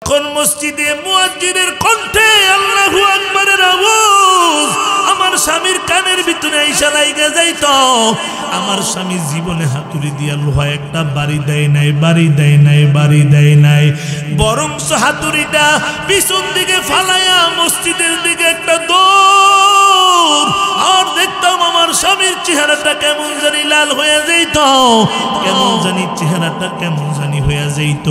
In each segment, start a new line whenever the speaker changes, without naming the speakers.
কোন মসজিদে মুয়াজ্জিনের কণ্ঠে আল্লাহু আকবারের আওয়াজ আমার স্বামীর কানের ভিতরে আইসা লাইগা যাইতো, আমার স্বামী জীবনে হাতুড়ি দিয়া লোহা একটা বাড়ি দেয় নাই, বরং হাতুড়িটা পিছন দিকে ফালাইয়া মসজিদের দিকে একটা দৌড়, আর দেখতাম আমার স্বামীর চেহারাটা কেমন জানি লাল হয়ে যাইত, কেমন জানি চেহারাটা কেমন জানি হয়ে যাইত।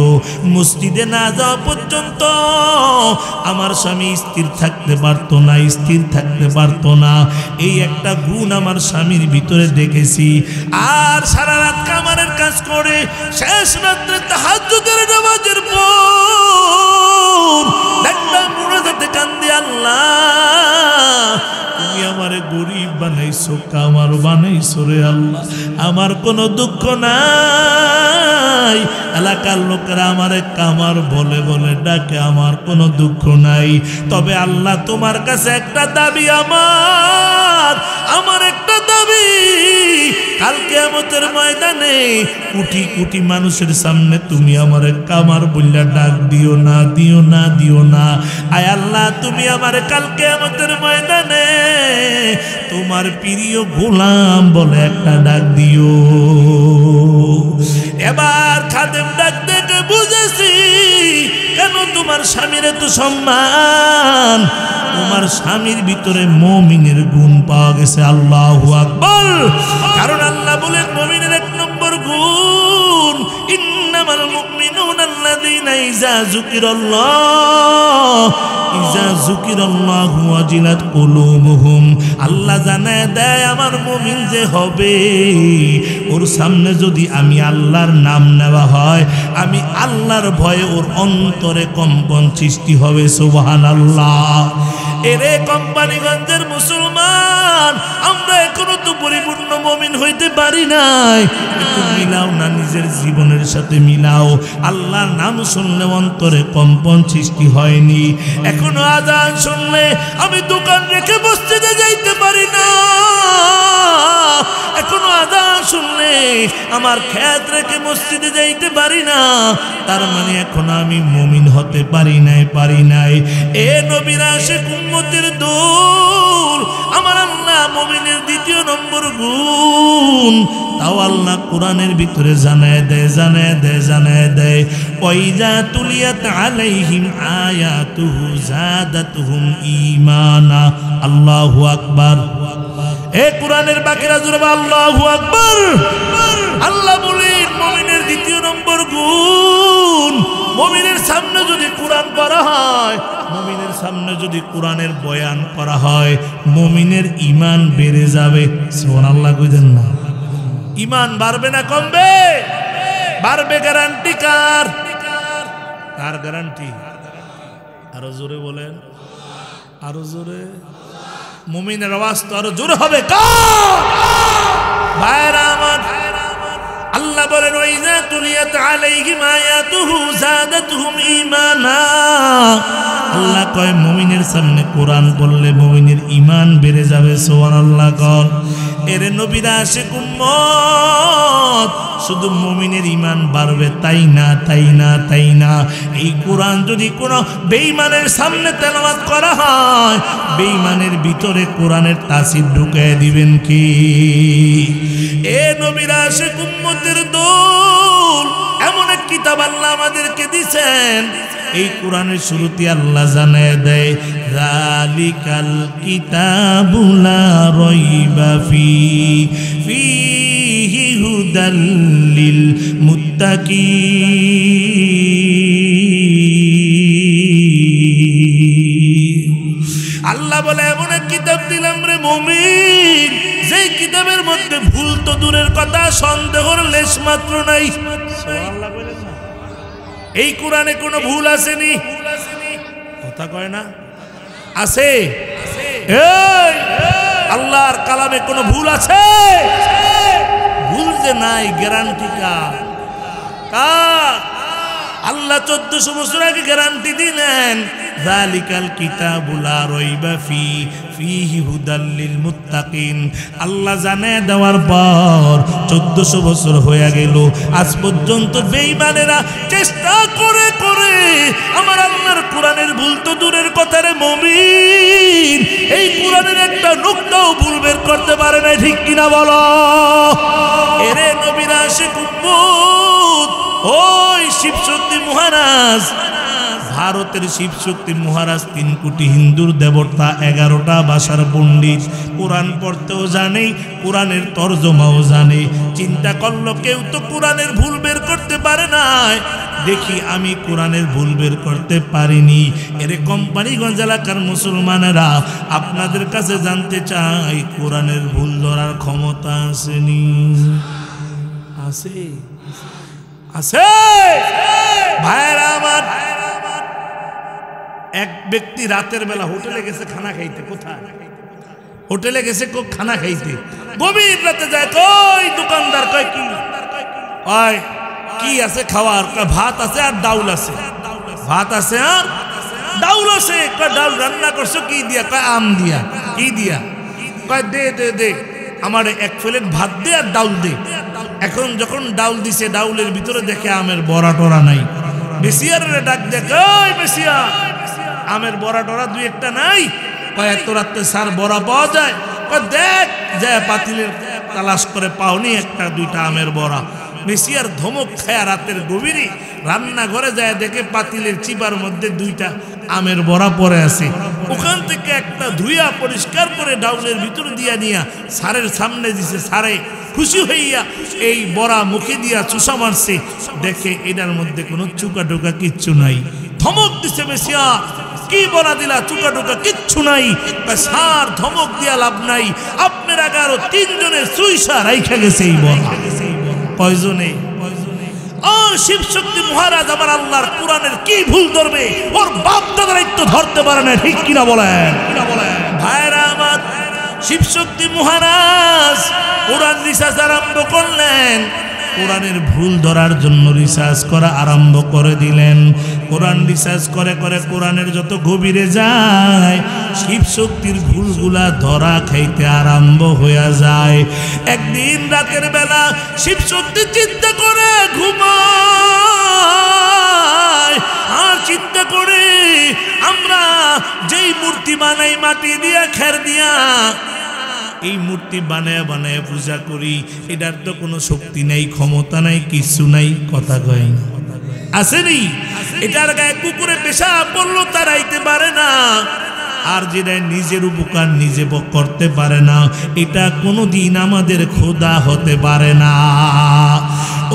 মসজিদে না যাওয়া পর্যন্ত আমার স্বামী স্থির থাকতে পারতো না, এই একটা গুণ আমার স্বামীর ভিতরে দেখেছি। আর সারা রাত কামারের কাজ করে শেষ রাত্রে তাহাজ্জুদের নামাজের পর দেখলাম মুনাজাতে কান্দি, আল্লাহ তুমি আমারে গরিব বানাইছো, কামার বানাইছো রে আল্লাহ, আমার কোনো দুঃখ নাই। এলাকার লোকেরা আমারে কামার বলে বলে ডাকে, আমার কোনো দুঃখ নাই। তবে আল্লাহ তোমার কাছে একটা দাবি, আমার একটা দাবি, কাল কিয়ামতের ময়দানে কোটি কোটি মানুষের সামনে তুমি আমারে কামার বললা ডাক দিও না। আয় আল্লাহ তুমি আমারে কাল কিয়ামতের ময়দানে তোমার প্রিয় গোলাম বলে একটা ডাক দিও। এবার খাদেম ডাক দেখে বুঝেছি কেন তোমার স্বামীর এত সম্মান, তোমার স্বামীর ভিতরে মুমিনের গুণ পাওয়া গেছে। আল্লাহু আকবার। কারণ আল্লাহ বলেন মুমিনের এক নম্বর গুণ, ইন্নামাল মুমিনুনা আল্লাযীনা ইযা যুকিরাল্লাহু ওয়াজিলাত কুলুবুহুম। আল্লাহ জানায় দেয় আমার মুমিন যে হবে, ওর সামনে যদি আমি আল্লাহর নাম নেওয়া হয়, আমি আল্লাহর ভয়ে ওর অন্তরে কম্পন সৃষ্টি হবে। সুবহানাল্লাহ। এরে কোম্পানিগঞ্জের মুসলমান, আমরা এখনো তো পরিপূর্ণ মুমিন হইতে পারি নাই। একটু মিলাও না, নিজের জীবনের সাথে মিলাও। আল্লাহর নাম শুনলে অন্তরে কম্পন সৃষ্টি হয়নি। এখনো আজান শুনলে আমি দোকান রেখে মসজিদে যাইতে পারি না, এখনো আজান শুনলে আমার খেত রেখে মসজিদে যাইতে পারি না, তার মানে এখন আমি মুমিন হতে পারি নাই। এ নবীর আশিক উম্মতের দূর, আমার আল্লাহ মুমিনের দ্বিতীয় নম্বর গুণ তাও আল্লাহ কোরআনের ভিতরে জানায় দেয় ওয়াইজা তুলিয়াত আলাইহিম আয়াতুহু যাদাতুহুম ঈমানা। আল্লাহু আকবার। এ কোরআনের বাকিরা জুড়ে আল্লাহু আকবার। আল্লাহ বলেন মুমিনের দ্বিতীয় নম্বর গুণ, মুমিনের সামনে যদি কোরআন পড়া হয়, মুমিনের সামনে যদি কোরআনের বয়ান করা হয়, মুমিনের ঈমান বেড়ে যাবে। সুবহানাল্লাহ কইদেন না? ঈমান বাড়বে না কমবে? বাড়বে। গ্যারান্টি কার গ্যারান্টি? আরো জোরে বলেন, আরো জোরে। মুমিনের আওয়াজ তো আরো জোরে হবে। ভাইরা আমার, আল্লাহ বলেন ওয়াইজা তুলিয়াত আলাইহিম আয়াতুহু যাদাতুহুম ঈমানা। আল্লাহ কয় মুমিনের সামনে কোরআন বললে মুমিনের ঈমান বেড়ে যাবে। সুবহানাল্লাহ কর। এরে নবীর আশিক উম্মত, শুধু মুমিনের ঈমান বাড়বে তাই না। এই কোরআন যদি কোনো বেঈমানের সামনে তেলাওয়াত করা হয়, বেঈমানের ভিতরে কোরআনের তাসির ঢুকায় দিবেন কি? এ নবীর আশিক উম্মতের দল, এমন এক কিতাব আল্লাহ আমাদেরকে দিয়েছেন, এই কোরআনের শুরুতে আল্লাহ জানায় দেয় যালিকাল কিতাবু লা রাইবা ফীহি হুদাল লিল মুত্তাকিন। আল্লাহ বলে এমন এক কিতাব দিলাম রে মুমিন, যেই কিতাবের মধ্যে ভুল তো দূরের কথা, সন্দেহর লেশ মাত্র নাই। সুবহানাল্লাহ বলেন না? এই কোরআনে কোনো ভুল আসেনি, কথা কয় না? আছে? আল্লাহর কালামে কোনো ভুল আছে? ভুল যে নাই, গ্যারান্টি কার? আল্লাহ 1400 বছর আগে গ্যারান্টি দিলেন যালিকাল কিতাবু লা রাইবা ফীহি হুদাল লিল মুত্তাকিন। আল্লাহ জানায় দেওয়ার পর 1400 বছর হয়ে গেল, আজ পর্যন্ত বেঈমানেরা চেষ্টা করে আমার আল্লাহর কোরআনের ভুল তো দূরের কথা রে মুমিন, এই কোরআনের একটা নুকতাও ভুল বের করতে পারে না, ঠিক কিনা বলো? এরে নবীর আশিক উম্মত, ওই শিবশক্তি মহারাজ, ভারতের শিবশক্তি মহারাজ 3 কোটি হিন্দুর দেবতা, 11টা ভাষার পণ্ডিত, কোরআন পড়তেও জানে, কোরআনের তর্জমাও জানে। চিন্তা করলো কেউ তো কোরআনের ভুল বের করতে পারে না, দেখি আমি কোরআনের ভুল বের করতে পারিনি। এরে কোম্পানিগঞ্জ এলাকার মুসলমানেরা, আপনাদের কাছে জানতে চাই, কোরআনের ভুল ধরার ক্ষমতা আসেনি? আছে? আছে ভাইরা আমার। এক ব্যক্তি রাতের বেলা হোটেলে গেছে খানা খাইতে। কোথায়? হোটেলে গেছে খানা খাইতে। গভীর রাতে যায়, কই দোকানদার, কয় কি? কয় কি আছে খাওয়ার? কয় ভাত আছে আর ডাউল আছে। ভাত আছে আর ডাউল আছে। কয় ডাউল রান্না করছো কি দিয়া? কয় আম দিয়া। কি দিয়া? কয় দে দে দে, আমার 1 প্লেট ভাত দে আর ডাউল দে। এখন যখন ডাউল দিছে, ডাউলের ভিতরে দেখে আমের বড়া টরা নাই। বেশিয়ারে ডাক দেখে, ওই বেশিয়া, আমের বড়া টরা 2-1টা নাই? কয় এত রাত্রে স্যার বড়া পাওয়া যায়? কয় দেখ, যায় পাতিলের তালাশ করে পাওনি 1-2টা আমের বড়া। মেসিয়ার ধমক খায়া রাতের গভীরে রান্নাঘরে যায়, দেখে পাতিলের চিপার মধ্যে 2টা আমের বড়া পড়ে আছে। ওখান থেকে একটা ধুইয়া পরিষ্কার করে ডাউলের ভিতরে দিয়া নিয়া স্যারের সামনে দিছে। স্যারে খুশি হইয়া এই বড়া মুখে দিয়া চুষা মারছে, দেখে এটার মধ্যে কোনো চুকা টুকা কিচ্ছু নাই। ধমক দিছে মেসিয়া, কি বড়া দিলা? চুকা টুকা কিচ্ছু নাই। স্যার ধমক দিয়া লাভ নাই, আপনার আগে আরো 3 জনের সুইসা রাইখা গেছে এই বড়া। কয়জনে? ও শিবশক্তি মহারাজ, আমার আল্লাহর কোরআনের কি ভুল ধরবে? ওর বাপ দাদার একটু ধরতে পারে না, ঠিক কিনা বলেন? ভাইরা আমার, শিবশক্তি মহারাজ কোরআন রিসার্চ আরম্ভ করলেন। কোরআনের ভুল ধরার জন্য রিসার্চ করা আরম্ভ করে দিলেন। কোরআন রিসার্চ করে করে কোরআনের যত গভীরে যায়, শিবশক্তির ভুলগুলা ধরা খাইতে আরম্ভ হয়ে যায়। একদিন রাতের বেলা শিবশক্তি চিন্তা করে ঘুমায়, আর চিন্তা করে আমরা যেই মূর্তি বানাই মাটি দিয়া, খের দিয়া, এই মূর্তি বানায় বানায় পূজা করি, এটার তো কোনো শক্তি নাই, ক্ষমতা নাই, কিছু নাই। কথা কয় আসেনি? এটার গায়ে কুকুরে পেশাব পড়লো, তারাইতে পারে না। আর যেটা নিজের উপকার নিজে করতে পারে না, এটা কোনোদিন আমাদের খোদা হতে পারে না।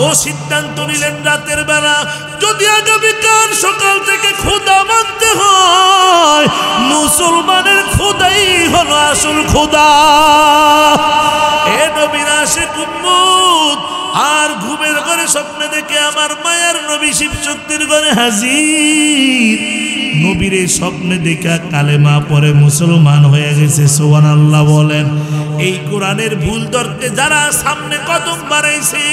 ও সিদ্ধান্ত নিলেন রাতের বেলা, যদি আগামীকাল সকাল থেকে খোদা মানতে হয়, মুসলমানের খোদাই হলো আসল খোদা। এ নবীর আশিক উম্মত, আর ঘুমের ঘরে স্বপ্নে দেখে আমার মায়ার নবী শিবশক্তির ঘরে হাজির। নবীর এই স্বপ্নে দেখা কালেমা পরে মুসলমান হয়ে গেছে। সুবহানাল্লাহ বলেন। এই কোরআনের ভুল ধরতে যারা সামনে কদম বাড়াইছে,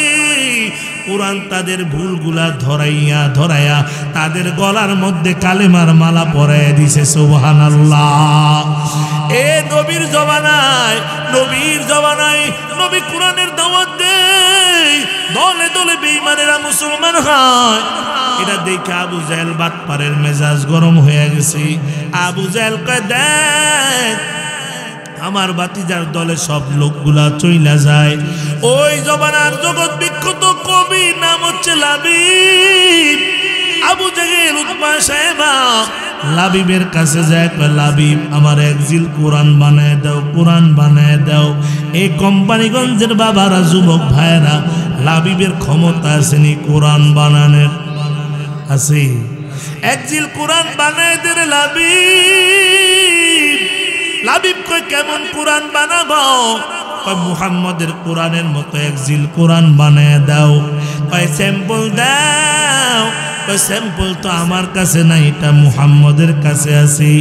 কোরআন তাদের ভুলগুলা ধরাইয়া ধরাইয়া তাদের গলার মধ্যে কালেমার মালা পরাইয়া দিছে। সুবহানাল্লাহ। এ নবীর জমানায়, নবীর জমানায় নবী কোরআনের দাওয়াত দেয়, দলে দলে বেঈমানেরা মুসলমান হয়। এটা দেখে আবু জাহেল বাটপারের মেজাজ গরম হয়ে গেছে। আবু জাহেল কয়, দেখ আমার বাতিজার দলে সব লোকগুলা চইলা যায়। ওই জমানার জগৎ বিখ্যাত কবি নাম হচ্ছে লাবিব। আবু জাহেল উতবা সাহেবা লাবিবের কাছে যায়, কয় লাবিব আমার একজিল কোরআন বানায় দাও, কোরআন বানায় দাও। এই কোম্পানিগঞ্জের বাবারা, যুবক ভাইরা, লাবিবের ক্ষমতা আসেনি কোরআন বানানোর? আছে? একজিল কোরআন বানায় দে রে লাবিব। লাবিব কয় কেমন কোরআন বানাবো? কয় মুহাম্মদের কোরআনের মতো একজিল কোরআন বানায় দাও। কয় স্যাম্পল দাও। কয় স্যাম্পল তো আমার কাছে নাই, এটা মুহাম্মদের কাছে আছে।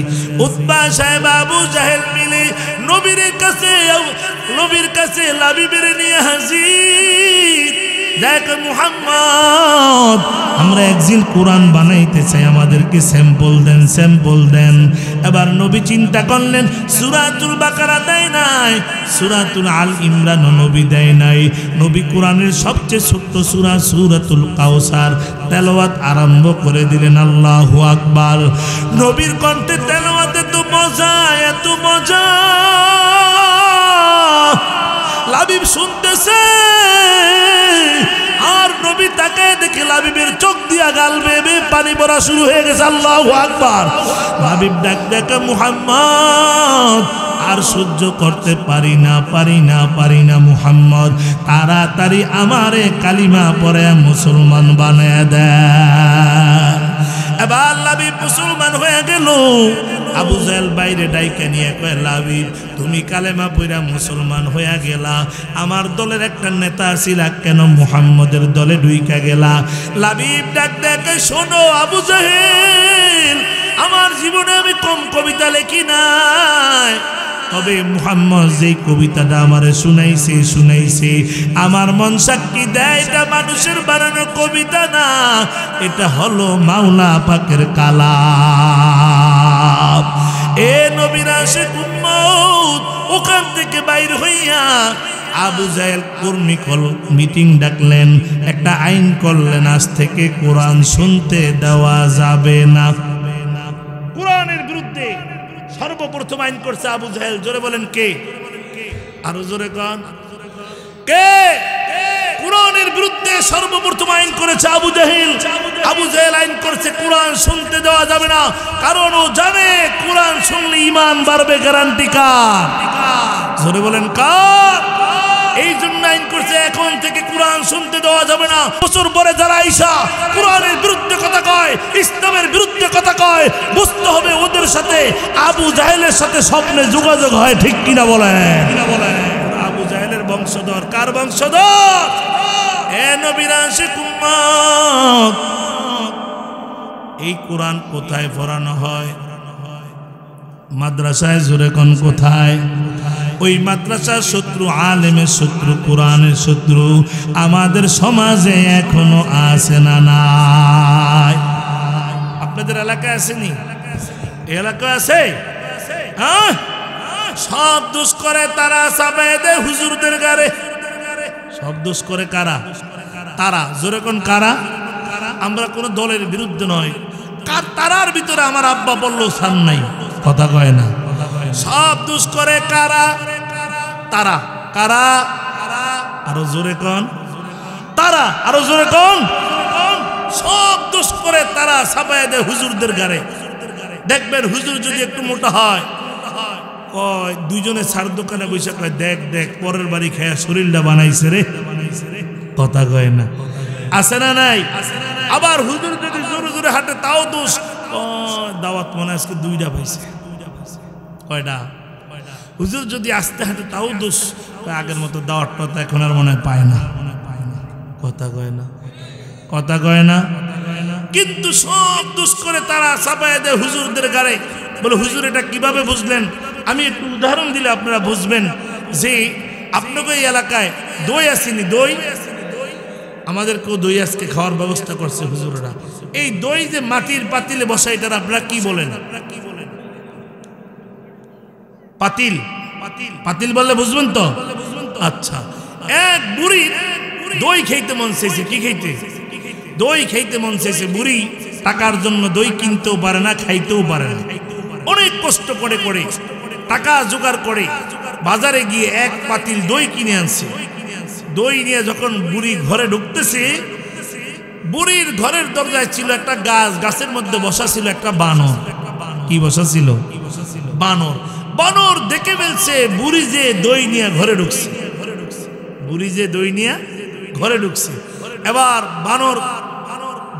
উতবা সাহেব আবু জাহেল মিলে নবীর কাছে লাবিবের নিয়ে হাজির। দেখ মুহাম্মদ আমরা একজিল কোরআন বানাইতে চাই, আমাদেরকে স্যাম্পল দেন, স্যাম্পল দেন। এবার নবী চিন্তা করলেন সূরাতুল বাকারা দেয় নাই, সূরাতুল আল ইমরান নবী দেয় নাই, নবী কোরআনের সবচেয়ে ছোট্ট সূরা সূরাতুল কাউসার তেলাওয়াত আরম্ভ করে দিলেন। আল্লাহু আকবার। নবীর কণ্ঠে তেলাওয়াতে তো মজা, এত মজা, লাবিব শুনতেছে আর নবী তাকে দেখে লাবিবের চোখ দিয়া গাল বেবে পানি পড়া শুরু হয়ে গেছে। আল্লাহু আকবার। লাবিব ডাক দেখে মুহাম্মদ আর সহ্য করতে পারি না, পারি না, পারি না মুহাম্মদ, তাড়াতাড়ি আমারে কালিমা পড়ে মুসলমান বানায় দেন। এবার লাবিব মুসলমান হয়ে গেল। আবু জাহেল বাইরে ডাইকা নিয়ে কয় লাবিব তুমি কালেমা পড়া মুসলমান হয়ে গেলা, আমার দলের একটা নেতা ছিল কেন মুহাম্মদের দলে ঢুইকা গেলা? লাবিব ডাক দেখে শোনো আবু জাহেল, আমার জীবনে আমি কম কবিতা লেখি নাই, তবে মুহাম্মদ যে কবিতাটা আমারে শুনাইছে আমার মন সাক্ষী দেয় এটা মানুষের বানানো কবিতা না, এটা হলো মাওলা পাকের কালাম। এ নবীর আশিক উম্মত ওখান থেকে বাইর হইয়া আবু জাহেল কর্মী মিটিং ডাকলেন, একটা আইন করলেন, আজ থেকে কোরআন শুনতে দেওয়া যাবে না। কোরআনের বিরুদ্ধে সর্বপ্রথম আইন করছে আবু জাহেল। জোরে বলেন কে? আরো জোরে কোন কে? কোরআনের বিরুদ্ধে সর্বপ্রথম আইন করেছে আবু জাহেল। আবু জাহেল আইন করছে কোরআন শুনতে দেওয়া যাবে না, কারণ ও জানে কোরআন শুনলে ঈমান বাড়বে। গ্যারান্টি কার? জোরে বলেন কার? এই জন্য আইন করছে এখন থেকে কোরআন শুনতে দেওয়া যাবে না। বছর পরে যারা আইসা কোরআনের বিরুদ্ধে কথা কয়, ইসলামের বিরুদ্ধে কথা কয়, বুঝতে হবে ওদের সাথে আবু জাহেলের সাথে স্বপ্নে যোগাযোগ হয়। ঠিক কিনা বলেন? আবু জাহেলের বংশধর। কার বংশধর? এ নবীর আশিক উম্মত, এই কোরআন কোথায় পড়ানো হয়? মাদ্রাসায়। জোরে কোন কোথায়? ওই মাদ্রাসার শত্রু, আলেমের শত্রু, কোরআনের শত্রু আমাদের সমাজে এখনো আছে না নাই? আপনাদের এলাকায় আসেনি? এলাকায় আছে? হ্যাঁ, সব দোষ করে তারা, চাপায় দেয় হুজুরদের গারে। সব দোষ করে কারা? তারা। জোরে কোন কারা? আমরা কোনো দলের বিরুদ্ধে নয়, কার তারার ভিতরে আমার আব্বা বললো সান নাই, কথা কয় না। সব দোষ করে কারা? তারা। কারা? আরো জোরে কোন? তারা। আরো জোরে কোন? সব দোষ করে তারা, চাপায় দেয় হুজুরদের গারে। দেখবেন হুজুর যদি একটু মোটা হয়, কয় দুইজনে সার দোকানে বসে কয় দেখ দেখ পরের বাড়ি খেয়া শরীরটা বানাইছে রে, কথা কয় না? আছে না নাই? আবার হুজুর যদি জোরে জোরে হাঁটে তাও দোষ, দাওয়াত মনে আজকে দুইটা পাইছে। কয়টা? হুজুর যদি আস্তে হাঁটে তাও দোষ, আগের মতো দাওয়াতটা তো এখন আর মনে হয় পায় না, কথা কয় না? কথা কয় না? কিন্তু সব দোষ করে তারা, চাপায় দেয় হুজুরদের গাড়ে। বলে হুজুর এটা কিভাবে বুঝলেন? আমি একটু উদাহরণ দিলে আপনারা বুঝবেন যে আপনাকে এই এলাকায় দই আসেনি, দই আমাদেরকেও দই আজকে খাওয়ার ব্যবস্থা করছে হুজুররা। এই দই যে মাটির পাতিলে বসা, এটার আপনারা কি বলেন? পাতিল। পাতিল বললে বুঝবেন তো? আচ্ছা, এক বুড়ি দই খাইতে মন চাইছে। কি খাইতে? দই খাইতে মন চাইছে। বুড়ি টাকার জন্য দই কিনতেও পারে না, খাইতেও পারে না। অনেক কষ্ট করে করে টাকা জোগাড় করে বাজারে গিয়ে এক পাতিল দই কিনে আনছে। দই নিয়ে যখন বুড়ি ঘরে ঢুকতেছে, বুড়ির ঘরের দরজায় ছিল একটা গাছ, গাছের মধ্যে বসা ছিল একটা বানর। কি বসা ছিল? বানর। বানর দেখে ফেলছে বুড়ি যে দই নিয়ে ঘরে ঢুকছে, বুড়ি যে দই নিয়ে ঘরে ঢুকছে। এবার বানর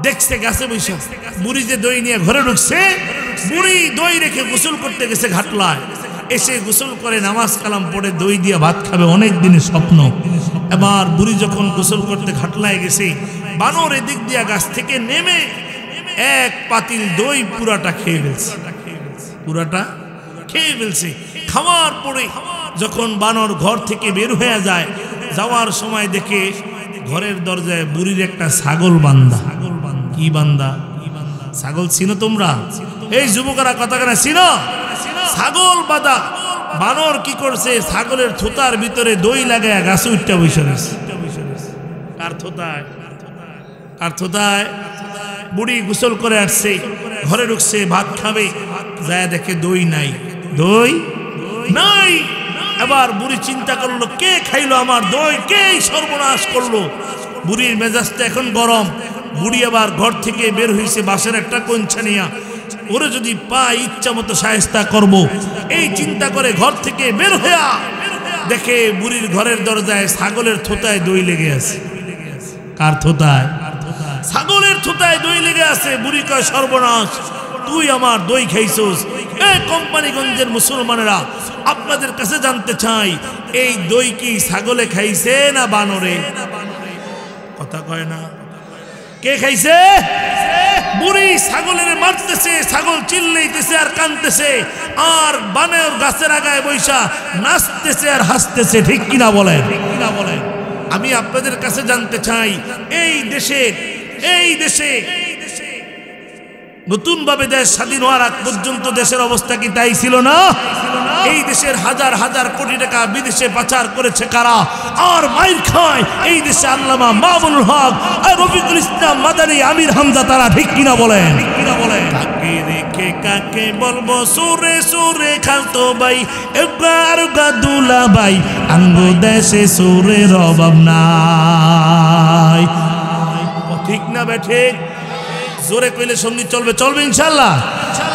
দেখছে গাছে বসে বুড়ি যে দই নিয়ে ঘরে ঢুকছে। বুড়ি দই রেখে গোসল করতে গেছে ঘাটলায়, এসে গোসল করে নামাজ কালাম পড়ে দই দিয়ে ভাত খাবে, অনেক দিনের স্বপ্ন। এবার বুড়ি যখন গোসল করতে ঘাটলায় গেছে, বানর এদিক দিয়া গাছ থেকে নেমে এক পাতিল দই পুরাটা খেয়ে ফেলছে। পুরাটা খেয়ে ফেলছে। খাওয়ার পরে যখন বানর ঘর থেকে বের হয়ে যায়, যাওয়ার সময় দেখে ঘরের দরজায় বুড়ির একটা ছাগল বান্ধা। কি বান্ধা? ছাগল চিনো তোমরা? এই যুবকরা কথা কেনা চিনো? ছাগল বাঁধা। বানর কি করছে? ছাগলের থুতার ভিতরে দই লাগায় গাছে উঠতে বসে রয়েছে। কার থুতায়? কার থুতায়? বুড়ি গোসল করে আসছে, ঘরে ঢুকছে, ভাত খাবে, যায় দেখে দই নাই। দই নাই। এবার বুড়ি চিন্তা করলো, কে খাইলো আমার দই? কে সর্বনাশ করলো? বুড়ির মেজাজটা এখন গরম। বুড়ি আবার ঘর থেকে বের হয়েছে বাঁশের একটা কঞ্চা নিয়া, ওরে যদি পাই ইচ্ছা মতো শায়েস্তা করব, এই চিন্তা করে ঘর থেকে বের হইয়া দেখে বুড়ির ঘরের দরজায় ছাগলের থোতায় দই লেগে আছে। কার থোতায়? ছাগলের থোতায় দই লেগে আছে। বুড়ি কয়, সর্বনাশ, তুই আমার দই খাইছস। এই কোম্পানিগঞ্জের মুসলমানেরা, আপনাদের কাছে জানতে চাই, এই দই কি ছাগলে খাইছে না বানরে? কথা কয় না। কে খাইছে? বুড়ি ছাগলের মারতেছে, ছাগল চিল্লাইতেছে আর কাঁদতেছে, আর বানর গাছের আগায় বৈশা নাচতেছে আর হাসতেছে। ঠিক কিনা বলেন? আমি আপনাদের কাছে জানতে চাই, এই দেশে নতুন ভাবে দেশ স্বাধীন হওয়ার আগ পর্যন্ত দেশের অবস্থা কি তাই ছিল না? এই দেশের হাজার হাজার কোটি টাকা বিদেশে পাচার করেছে কারা? আর মাইর খায় এই দেশে আল্লামা মামুনুল হক আর রফিকুল ইসলাম মাদানী, আমির হামজা, তারা। ঠিক কিনা বলেন? কাকে রেখে কাকে বলবো, সুরে সুরে খালতো ভাই, এবার গাদুলা ভাই, আঙ্গ দেশে সুরের অভাব নাই। ঠিক না বেঠে? জোরে কইলে সঙ্গীত চলবে, চলবে ইনশাল্লাহ।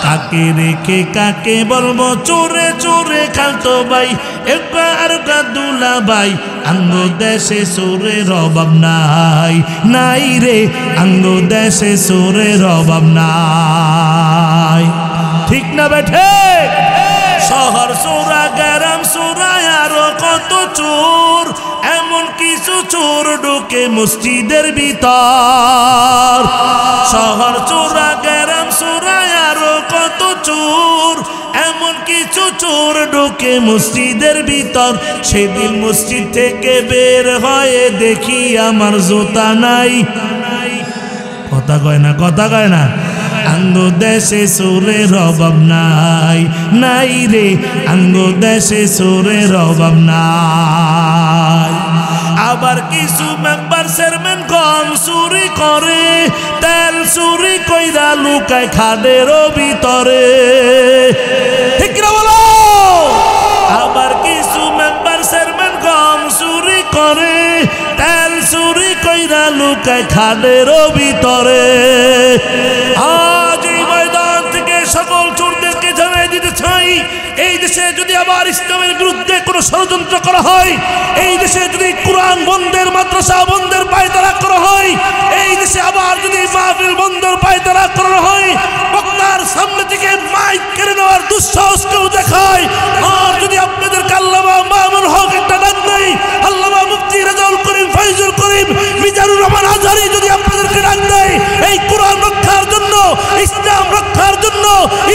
কাকে রেখে কাকে বলবো, চোরে চোরে খালতো ভাই, একবার গাদুলা ভাই, আঙ্গ দেশে সুরের অভাব নাই। নাই রে, আঙ্গ দেশে সুরের অভাব নাই। ঠিক না বেঠে? শহর চোরা, গ্রাম চোরা, আরো কত চোর, এমন কিছু চোর ঢোকে মসজিদের ভিতর। শহর চোরা, গ্রাম চোরা, আরো কত চোর, এমন কিছু চোর ঢোকে মসজিদের ভিতর। সেদিন মসজিদ থেকে বের হয়ে দেখি আমার জুতা নাই। কথা কয় না? কথা কয় না? আঙ্গ দেশে সুরের অভাব নাই। নাই রে, আঙ্গ দেশে সুরের অভাব নাই। আবার কিছু মেম্বার চেয়ারম্যান কম চুরি করে, তেল চুরি কইরা লুকায় খাদেরও ভিতরে। ঠিক না বলো? আবার কিছু মেম্বার চেয়ারম্যান কম চুরি করে, তেল চুরি কইরা লুকায় খাদেরও ভিতরে। আজ এই ময়দান থেকে সকল চোরদেরকে জানাই দিতে চাই, এই দেশে যদি আবার ইসলামের বিরুদ্ধে কোনো ষড়যন্ত্র করা হয়, এই দেশে যদি কোরআন বন্ধের, মাদ্রাসা বন্ধের পায়তারা করা হয়, এই দেশে আবার যদি মাহফিল বন্ধের পায়তারা করা হয়, বক্তার সামনে থেকে মাইক কেড়ে নেওয়ার দুঃসাহস কেউ দেখায়, আর যদি আপনাদেরকে আল্লামা মামুনুল হক একটা ডাক দেয়, আল্লামা মুফতি রেজাউল করিম, ফয়জুল করিম, মিজানুর রহমান আজহারী যদি আপনাদেরকে ডাক দেয়, এই কোরআন রক্ষার জন্য, ইসলাম রক্ষার জন্য,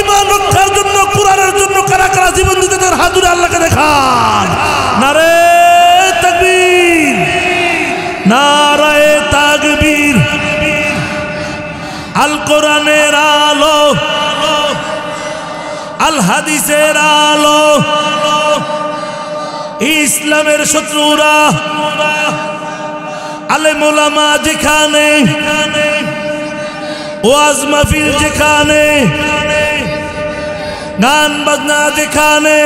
ঈমান রক্ষার জন্য, কোরআনের জন্য কারা কারা জীবন দিতে তার হাত ধরে আল্লাহকে দেখান। নারে তাকবীর, নারায়ে তাকবীর। আল কোরআনের আলো, আল হাদিসের আলো, ইসলামের শত্রুরা, আলেম ওলামা যেখানে, ওয়াজ মাহফিল যেখানে, গান বাজনা যেখানে,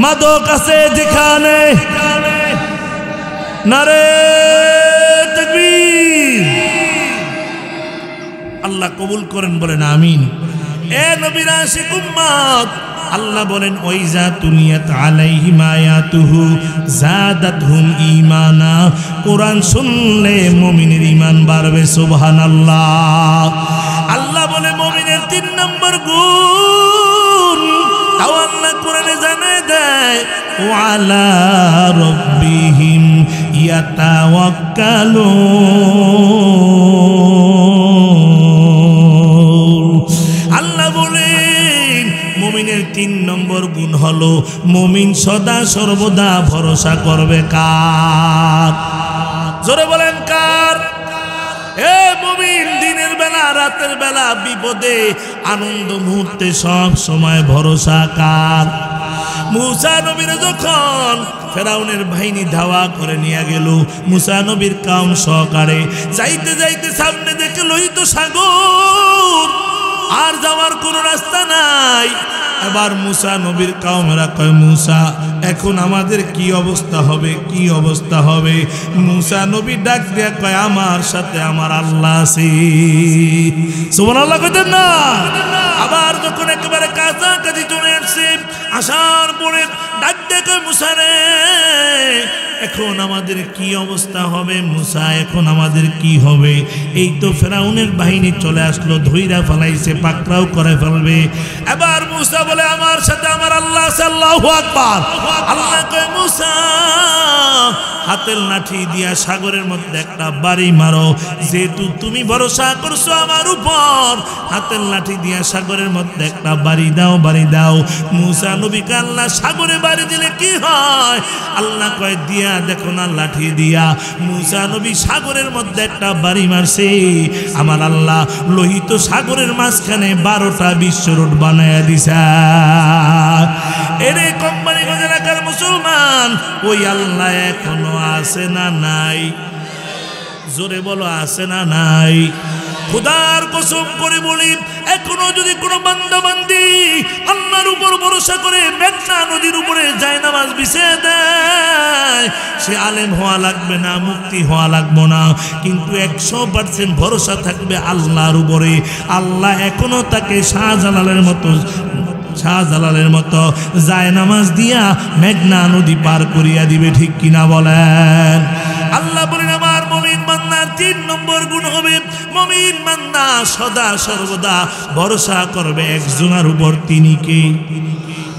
মাদক আছে যেখানে, নারে তাকবীর। আল্লাহ কবুল করেন, বলেন আমিন। এ নবীর আশিক উম্মত, আল্লাহ বলেন, ওয়াইজা তুলিয়াত আলাইহিম আয়াতুহু যাদাতহুম ঈমানা। কোরআন শুনলে মুমিনের ঈমান বাড়বে। সুবহানাল্লাহ। আল্লাহ বলে মুমিনের 3 নম্বর গুণ, তাও আল্লাহ কোরআনে জানায় দেয়, ওয়ালা রাব্বিহিম ইয়াতাওয়াক্কালুন। আল্লাহ বলেন মুমিনের 3 নম্বর গুণ হলো, মুমিন সদা সর্বদা ভরসা করবে কার? জোরে বলেন কার? এ মুমিন, দিনের বেলা রাতের বেলা বিপদে আনন্দ মুহূর্তে সব সময় ভরসা কার? মুসা নবীর যখন ফেরাউনের বাহিনী ধাওয়া করে নিয়ে গেল, মুসা নবীর কাউম সহকারে যাইতে যাইতে সামনে দেখে লোহিত সাগর, আর যাওয়ার কোনো রাস্তা নাই। এবার মুসা নবীর কাউমেরা কয়, মুসা এখন আমাদের কি অবস্থা হবে, কি অবস্থা হবে? মুসা নবী ডাক দিয়া কয়, আমার সাথে আমার আল্লাহ আছে। সুবহানাল্লাহ কইতেন না? আবার যখন একেবারে কাছাকাছি চলে আসছে, আসার পরে ডাক দিয়া কয়, মুসা রে এখন আমাদের কি অবস্থা হবে? মুসা এখন আমাদের কি হবে? এই তো ফেরাউনের বাহিনী চলে আসলো, ধইরা ফেলাইছে, পাকড়াও করে ফেলবে। এবার মুসা বলে, আমার সাথে আমার আল্লাহ আছে। আল্লাহু আকবার। আল্লাহ কয়, মুসা হাতের লাঠি দিয়া সাগরের মধ্যে একটা বাড়ি মারো, যেহেতু তুমি ভরসা করছো আমার উপর, হাতের লাঠি দিয়া সাগরের মধ্যে একটা বাড়ি দাও, বাড়ি দাও। মুসা নবীকে আল্লাহ সাগরে বাড়ি দিলে কি হয়? আল্লাহ কয়, দিয়া দেখো না লাঠি দিয়া। মুসা নবী সাগরের মধ্যে একটা বাড়ি মারছে, আমার আল্লাহ লোহিত সাগরের মাঝখানে 12টা বিশ্ব রোড বানায়া দিছে। এরে কোম্পানিগঞ্জ এলাকার মুসলমান, ওই আল্লাহ এখনো আছে না নাই? জোরে বলো, আছে না নাই? খোদার কসম করে বলি, এখনো যদি কোনো বান্দা বান্দি আল্লাহর উপর ভরসা করে মেঘনা নদীর উপরে জায়নামাজ বিছিয়ে দেয়, সে আলেম হওয়া লাগবে না, মুক্তি হওয়া লাগবে না, কিন্তু 100% ভরসা থাকবে আল্লাহর উপরে। আল্লাহ এখনো তাকে শাহজালালের মতো জায়নামাজ দিয়া মেঘনা নদী পার করিয়া দিবে। ঠিক কিনা বলেন? আল্লাহ বলেন, আমার মুমিন বান্দার 3 নম্বর গুণ হবে, মুমিন বান্দা সদা সর্বদা ভরসা করবে একজনের উপর। তিনি কে?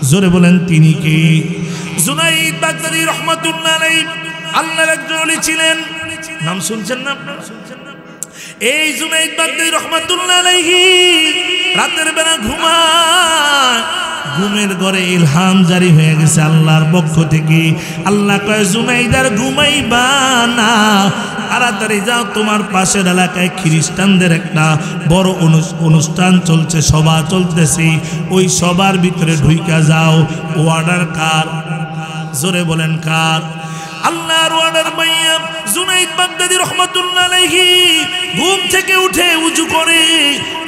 জোরে বলেন, তিনি কে? জুনাইদ বাগদাদী রহমাতুল্লাহ আলাইহি আল্লাহর একজন ওলি ছিলেন। নাম শুনছেন না আপনারা? এই জুনাইদ বাগদাদী রহমাতুল্লাহ আলাইহি রাতের বেলা ঘুমায়, ঘুমের ঘরে ইলহাম জারি হয়ে গেছে আল্লাহর পক্ষ থেকে। আল্লাহ কয়, জুনাইদ আর ঘুমাইবা না, তাড়াতাড়ি যাও, তোমার পাশের এলাকায় খ্রিস্টানদের একটা বড় অনুষ্ঠান চলছে, সভা চলতেছে, ওই সবার ভিতরে ঢুইকা যাও। অর্ডার কার? জোরে বলেন কার? আল্লাহর অর্ডার মাইয়া জুনাইদ বাগদাদী রহমাতুল্লাহ আলাইহি ঘুম থেকে উঠে উজু করে,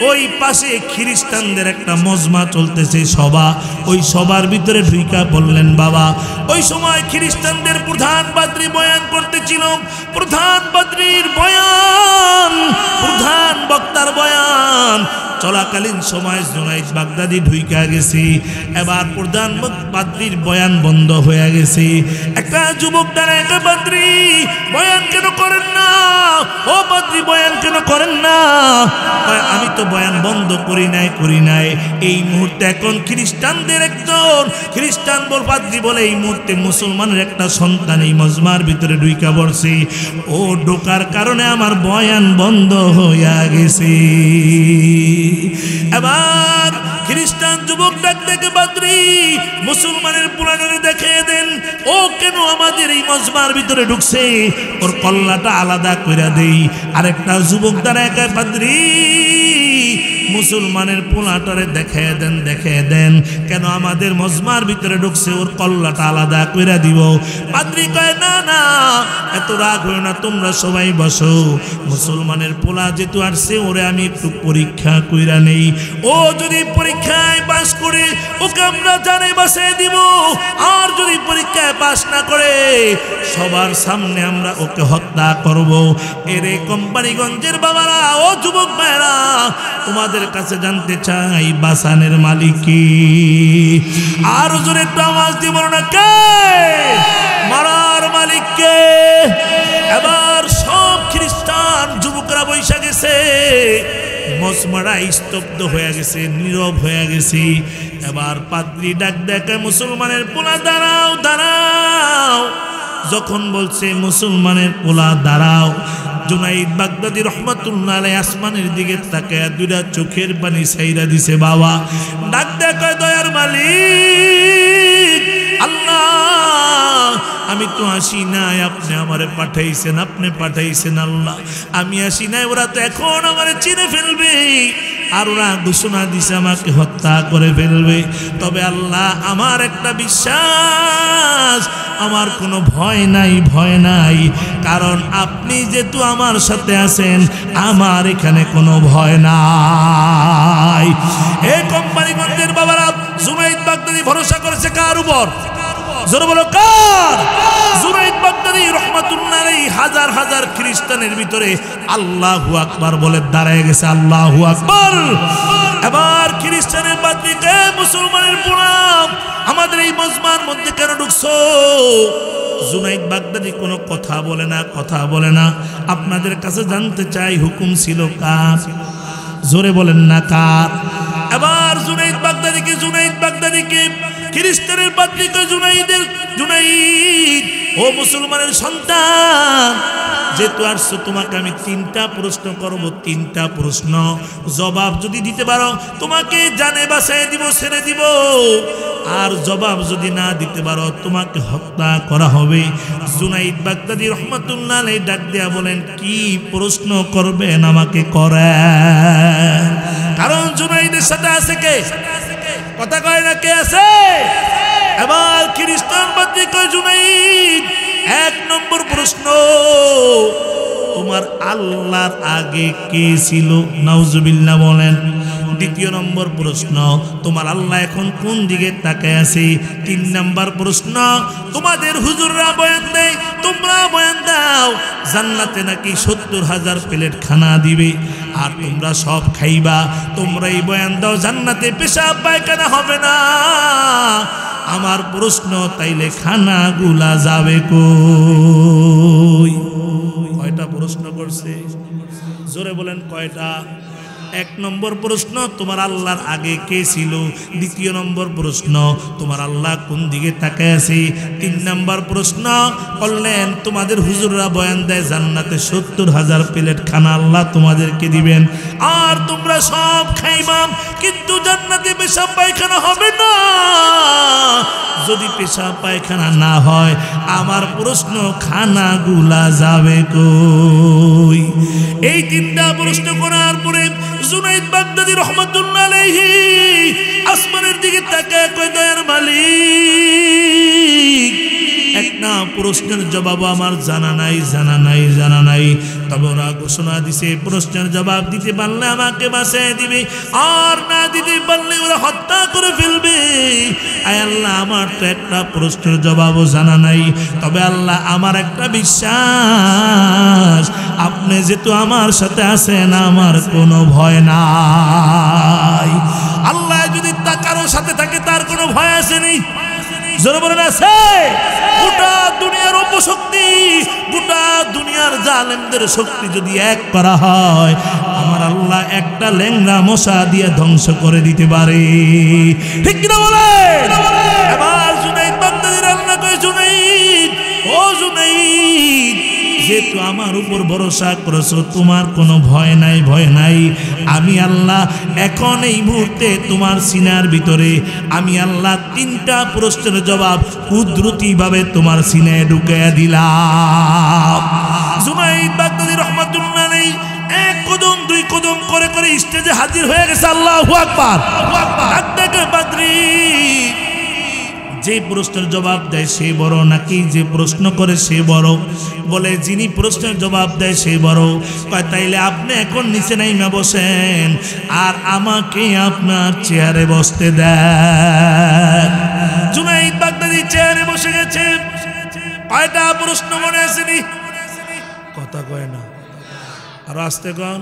ওই পাশে খ্রিস্টানদের একটা মজমা চলতেছে, সভা, ওই সবার ভিতরে ঢুইকা বললেন, বাবা ওই সময় খ্রিস্টানদের প্রধান পাদ্রী বয়ান করতেছিল, প্রধান পাদ্রীর বয়ান, প্রধান বক্তার বয়ান চলাকালীন সময় জুনাইদ বাগদাদী ঢুইকা গেছে। এবার প্রধান পাদ্রীর বয়ান বন্ধ হয়ে গেছে। একটা যুবক দাঁড়ায়, একটা পাদ্রী বয়ান কেন করেন না? ও পাদ্রী বয়ান কেন করেন না? আমি তো বয়ান বন্ধ করি নাই। এই মুহূর্তে এখন খ্রিস্টানদের একজন খ্রিস্টান পাদ্রী বলে, এই মুহূর্তে মুসলমানের একটা সন্তান এই মজমার ভিতরে ঢুইকা পড়ছে, ও ঢোকার কারণে আমার বয়ান বন্ধ হয়ে গেছে। এবার খ্রিস্টান যুবক ডাক দেখে, পাদ্রী মুসলমানের পুরাণে দেখে দেন, ও কেন আমাদের এই মজমার ভিতরে ঢুকছে, ওর কল্লাটা আলাদা করে দেই। আরেকটা যুবক দ্বারা একা, পাদ্রী মুসলমানের পোলাটারে দেখে দেন, কেন আমাদের মজমার ভিতরে ঢুকছে, ওর কল্লাটা আলাদা করে দিব। পাদ্রী কয়, না না, এত রাগ হয়ে না, তোমরা সবাই বসো, মুসলমানের পোলা যেহেতু আসছে, ওরে আমি একটু পরীক্ষা কইরা নেই, ও যদি পরীক্ষায় পাস করে ওকে আমরা জানে বাসায় দিব, আর যদি পরীক্ষায় পাস না করে সবার সামনে আমরা ওকে হত্যা করব। এরে কোম্পানিগঞ্জের বাবারা, ও যুবক ভাইরা, তোমাদের কাছে জানতে চাই, বাসানের মালিক কি? আর জোরে একটু আওয়াজ দিয়ে বলো না, কে? মারার মালিক কে? এবার সব খ্রিস্টান যুবকরা বৈশা গেছে, মজমাটা স্তব্ধ হয়ে গেছে, নীরব হয়ে গেছে। এবার পাদ্রী ডাক দেখে, মুসলমানের পোলা দাঁড়াও, দাঁড়াও। যখন বলছে মুসলমানের পোলা দাঁড়াও, জুনাইদ বাগদাদী রহমাতুল্লাহ আলাইহি আসমানের দিকে তাকায় 2টা চোখের পানি ছাইরা দিছে। বাবা ডাক দেখে, দয়ার মালিক আল্লাহ আমি তো আসি নাই, আপনি আমারে পাঠাইছেন, আপনি পাঠাইছেন আল্লাহ, আমি আসি নাই, ওরা তো এখন আমারে চিনে ফেলবে আর ওরা ঘোষণা দিছে আমাকে হত্যা করে ফেলবে। তবে আল্লাহ আমার একটা বিশ্বাস, আমার কোনো ভয় নাই, ভয় নাই, কারণ আপনি যেহেতু আমার সাথে আছেন আমার এখানে কোনো ভয় নাই। এই কোম্পানিগঞ্জের বাবারা জুনাইদ বাগদাদি ভরসা করেছে কার উপর? জোরে বলো কার? জুনাইদ বাগদাদি রাহমাতুল্লাহ আলাইহি হাজার হাজার খ্রিস্টানের ভিতরে আল্লাহু আকবার বলে দাঁড়ায় গেছে, আল্লাহু আকবার। এবার খ্রিস্টানের বাদবিকে মুসলমানের প্রণাম, আমাদের এই মজমার মধ্যে কেন ঢুকছো? জুনাইদ বাগদাদি কোনো কথা বলে না, কথা বলে না। আপনাদের কাছে জানতে চাই হুকুম ছিল কার? জোরে বলেন না কার? এবার জুনাইদ বাগদাদিকে খ্রিস্টানের বাদবিকে জুনাইদ ও মুসলমানের সন্তান, যেহেতু আসছো তোমাকে আমি 3টা প্রশ্ন করব, 3টা প্রশ্ন জবাব যদি দিতে পারো তোমাকে জানে বাঁচাই দিব, ছেড়ে দিব, আর জবাব যদি না দিতে পারো তোমাকে হত্যা করা হবে। জুনাইদ বাগদাদি রাহমাতুল্লাহ আলাইহি ডাক দেয়া বলেন, কি প্রশ্ন করবেন আমাকে করেন। কারণ জুনাইদের সাথে আছে কে? কথা কয় না, কে আছে? এবার খ্রিস্টান বাদী কয় জুনাইদ 1 নম্বর প্রশ্ন, তোমার আল্লাহর আগে কে ছিল? নাউজুবিল্লাহ বলেন। 2 নম্বর প্রশ্ন, তোমার আল্লাহ এখন কোন দিকে তাকায় আছে? 3 নম্বর প্রশ্ন, তোমাদের হুজুররা বয়ান দেয়, তোমরা বয়ান দাও জান্নাতে নাকি 70,000 প্লেট খানা দিবে আর তোমরা সব খাইবা, তোমরাই বয়ান দাও জান্নাতে পেশাব পায়খানা হবে না। আমার প্রশ্ন, তাইলে খানাগুলা যাবে কই? কয়টা প্রশ্ন করছে? জোরে বলেন কয়টা? 1 নম্বর প্রশ্ন, তোমার আল্লাহর আগে কে ছিল? 2 নম্বর প্রশ্ন, তোমার আল্লাহ কোন দিকে তাকায় আছে? 3 নম্বর প্রশ্ন করলেন, তোমাদের হুজুররা বয়ান দেয় জান্নাতে 70,000 প্লেট খানা আল্লাহ তোমাদেরকে দিবেন আর তোমরা সব খাইবা, কিন্তু জান্নাতে পেশাব পায়খানা হবে না। যদি পেশাব পায়খানা না হয় আমার প্রশ্ন, খানাগুলা যাবে কই? এই 3টা প্রশ্ন করার পরে জুনাইদ বাগদাদি রাহমাতুল্লাহ আলাইহি আসমানের দিকে তাকায় কয়, দয়ার মালিক, একটা প্রশ্নের জবাব আমার জানা নাই। তবে ওরা ঘোষণা দিছে প্রশ্নের জবাব দিতে পারলে আমাকে বাঁচিয়ে দিবে, আর না দিতে পারলে ওরা হত্যা করে ফেলবে। আয় আল্লাহ, আমার তো একটা প্রশ্নের জবাবও জানা নাই, তবে আল্লাহ আমার একটা বিশ্বাস, আপনি যেহেতু আমার সাথে আছেন আমার কোনো ভয় নাই। আল্লাহ যদি তা কারো সাথে থাকে তার কোনো ভয় আসেনি? জোরে বলেন আছে? গোটা দুনিয়ার অপশক্তি, গোটা দুনিয়ার জালেমদের শক্তি যদি এক করা হয়, আমার আল্লাহ একটা ল্যাংড়া মশা দিয়ে ধ্বংস করে দিতে পারে। ঠিক কিনা বলেন? এবার জুনাইদ বাগদাদির আল্লাহ কয়, জুনাইদ, ও জুনাইদ, যেহেতু আমার উপর ভরসা করেছো তোমার কোনো ভয় নাই, আমি আল্লাহ এখন এই মুহূর্তে তোমার সিনার ভিতরে আমি আল্লাহ 3টা প্রশ্নের জবাব কুদরতিভাবে তোমার সিনায় ঢুকাইয়া দিলাম। জুনাইদ বাগদাদি রাহমাতুল্লাহ আলাইহি 1 কদম 2 কদম করে করে স্টেজে হাজির হয়ে গেছে। আল্লাহু আকবার। বাদরি যে প্রশ্নের জবাব দেয় সে বড় নাকি যে প্রশ্ন করে সে বড়? বলে যিনি প্রশ্নের জবাব দেয় সে বড়। তাইলে আপনি এখন নিচে নাইমা বসেন আর আমাকে আপনার চেয়ারে বসতে দেন। জুনাইদ বাগদাদি চেয়ারে বসে গেছে। কয়টা প্রশ্ন মনে আসেনি? কথা কয় না, আর আসতে কন।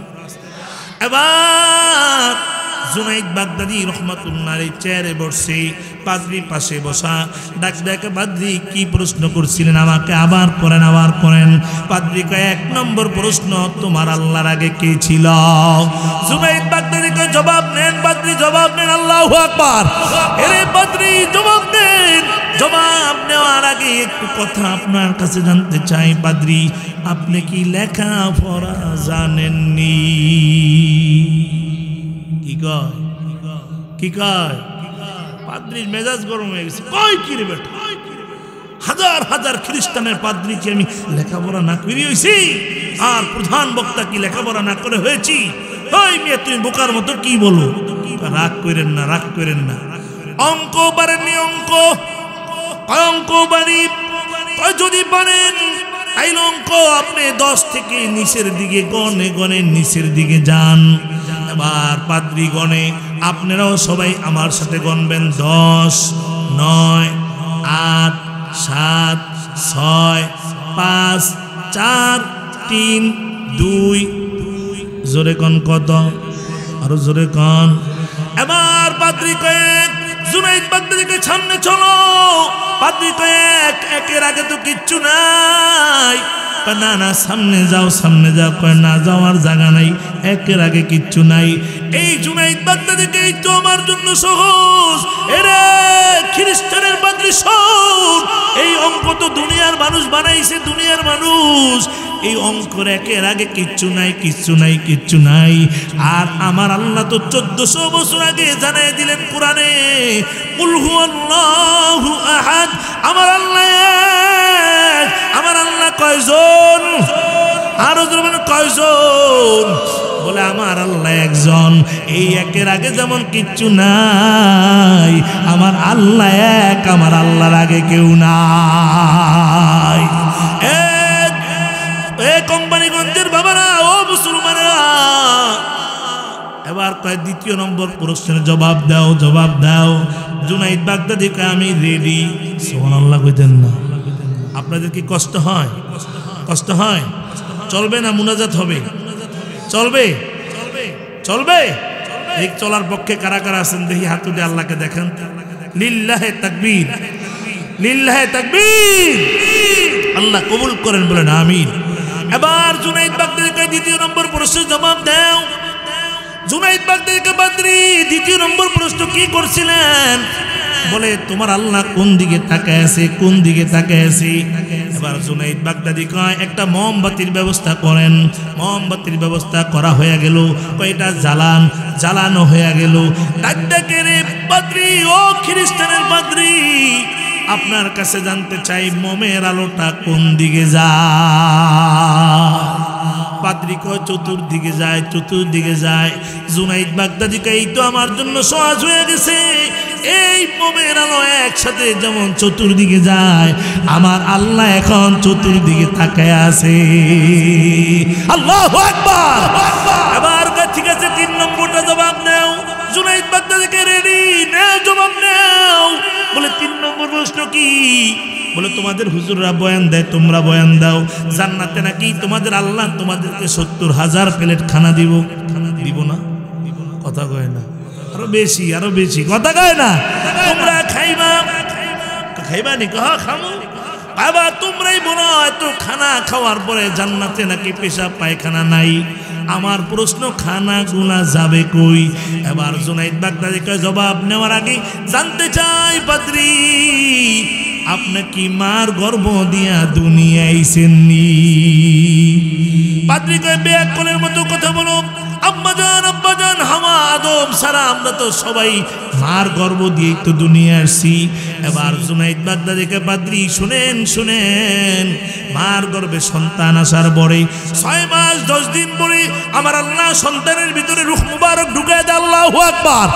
এবার জুনাইদ বাগদাদি রাহমাতুল্লাহ আলাইহি চেয়ারে বসে, পাদ্রী পাশে বসা। ডাক ডাকে, পাদ্রী কি প্রশ্ন করছিলেন আমাকে আবার করেন। পাদ্রী কয়, 1 নম্বর প্রশ্ন, তোমার আল্লাহর আগে কে ছিল? জুনাইদ বাগদাদি কয়, জবাব নেন পাদ্রী, জবাব নেন। আল্লাহু আকবার। এরে পাদ্রী জবাব নেন। জবাব নেওয়ার আগে একটু কথা আপনার কাছে জানতে চাই। পাদ্রী, আপনি কি লেখাপড়া জানেননি? কি কয়? পাদ্রীর মেজাজ গরম হয়ে গেছে। কয় কি রে বেটা, হাজার হাজার খ্রিস্টানের পাদ্রীকে আমি লেখাপড়া না করে হয়েছি, আর প্রধান বক্তা কি লেখাপড়া না করে হয়েছি? ওই মেয়ে তুমি বোকার মতো কি বলো? রাগ করেন না, রাগ করেন না। অঙ্ক পারেননি, অঙ্ক বাড়ি যদি পারেন তাইলে অঙ্ক আপনি 10 থেকে নিচের দিকে গনে গনে নিচের দিকে যান। এবার পাদ্রী গনে, আপনারাও সবাই আমার সাথে গণবেন। 10, 9, 8, 7, 6, 5, 4, 3, 2। জোরে কন কত? আরো জোরে কন। এবার পাদ্রী কয়েক, জুনাইদ বাগদাদিকে সামনে চলো। পাদ্রী কয়েক, একের আগে তো কিচ্ছু নাই। না না, সামনে যাও, সামনে যাও। কয় না, যাওয়ার জায়গা নাই, একের আগে কিচ্ছু নাই। এই জুনাইদ বাগদাদিকে এই তো আমার জন্য সহজ। এরে খ্রিস্টানের পাদ্রী শোন, এই অঙ্ক তো দুনিয়ার মানুষ বানাইছে, দুনিয়ার মানুষ। এই অঙ্কের একের আগে কিচ্ছু নাই, কিচ্ছু নাই, কিচ্ছু নাই। আর আমার আল্লাহ তো 1400 বছর আগে জানাই দিলেন কোরআনে, কুল হুয়াল্লাহু আহাদ। আমার আল্লাহ এক। আমার আল্লাহ কয়জন? আরো জোরে কয়জন? বলে আমার আল্লাহ একজন। এই একের আগে যেমন কিচ্ছু নাই, আমার আল্লাহ এক, আমার আল্লাহর আগে কেউ নাই। কোম্পানিগঞ্জের বাবারা, ও মুসলমানেরা, এবার কয় দ্বিতীয় নম্বর প্রশ্নের জবাব দাও, জবাব দাও। জুনাইদ বাগদাদি কয় আমি রেডি। সুবহানাল্লাহ কইতেন না? আপনাদের কি কষ্ট হয়? কষ্ট হয়? চলবে না মুনাজাত হবে? চলবে? চলবে? এই চলার পক্ষে কারা কারা আছেন দেখি হাত তুলে আল্লাহকে দেখেন। লিল্লাহে তাকবীর, লিল্লাহে তাকবীর। আল্লাহ কবুল করেন, বলেন আমিন। এবার জুনাইদ বাগদাদিকে দ্বিতীয় নম্বর প্রশ্নের জবাব দাও। জুনাইদ বাগদাদিকে পাদ্রী দ্বিতীয় নম্বর প্রশ্ন কি করছিলেন? বলে তোমার আল্লাহ কোন দিকে তাকায় আছে, কোন দিকে তাকায় আছে? এবার জুনাইদ বাগদাদি কয় একটা মোমবাতির ব্যবস্থা করেন। মোমবাতির ব্যবস্থা করা হয়ে গেল। কয়টা জ্বালান, জ্বালানো হয়ে গেল। ডাকডাকে রে পাদ্রী, ও খ্রিস্টানের পাদ্রী, আপনার কাছে জানতে চাই মোমের আলোটা কোন দিকে যায়? পাদ্রী কয় চতুর্দিকে যায়, চতুর্দিকে যায়। জুনাইদ বাগদাদি কয় এই তো আমার জন্য সহজ হয়ে গেছে। এই মোমের আলো একসাথে যেমন চতুর্দিকে যায়, আমার আল্লাহ এখন চতুর্দিকে তাকায় আছে। আল্লাহু আকবার। এবার ঠিক আছে, 3 নম্বরটা জবাব নাও। জুনাইদ বাগদাদিকে রেডি, নাও জবাব নাও। বলে 3 নম্বর প্রশ্ন কি? বলে তোমাদের হুজুররা বয়ান দেয়, তোমরা বয়ান দাও জান্নাতে নাকি তোমাদের আল্লাহ তোমাদেরকে 70,000 প্লেট খানা দিব। দিব না? কথা কয় না? আরো বেশি, আরো বেশি। কথা কয় না? তোমরা খাইবা, খাইবা নি? কহ খামো। আবার তোমরাই বলো এত খানা খাওয়ার পরে জান্নাতে নাকি পেশাব পায়খানা নাই। আমার প্রশ্ন, খানা গুলা যাবে কই? এবার জুনাইদ বাগদাদিকে জবাব নেওয়ার আগে জানতে চাই পাদ্রী, আপনি কি মার গর্ভ দিয়া দুনিয়া আইছেননি? পাদ্রী কয় বেয়াক্কলের মতো কথা বলো। আম্মাজান, আব্বাজান, হাওয়া, আদম সারা আমরা তো সবাই মার গর্ভ দিয়েই তো দুনিয়া আসছি। এবার জুনাইদ বাগদাদিকে পাদ্রী শুনেন, শুনেন, মার গর্ভে সন্তান আসার পরে 6 মাস 10 দিন পরে আমার আল্লাহ সন্তানের ভিতরে রূহ মুবারক ঢুকায় দেয়। আল্লাহু আকবার।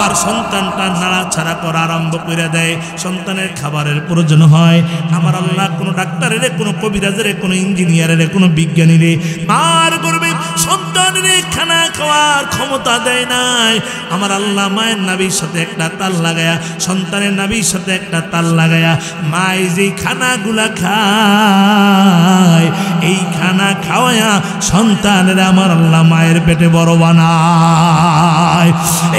আর সন্তানটা নাড়াচাড়া করা আরম্ভ করে দেয়। সন্তানের খাবারের প্রয়োজন হয়। আমার আল্লাহ কোনো ডাক্তারের, কোনো কবিরাজের, কোনো ইঞ্জিনিয়ারের, কোনো বিজ্ঞানীর মার গর্ভে সন্তানের খানা খাওয়ার ক্ষমতা দেয় নাই। আমার আল্লাহ মায়ের নাভির সাথে একটা তাল লাগায়া, সন্তানের নাভির সাথে একটা তাল লাগায়া, মায় যেই খানাগুলা খায় এই খানা খাওয়ায়া সন্তানের আমার আল্লাহ মায়ের পেটে বড় বানায়।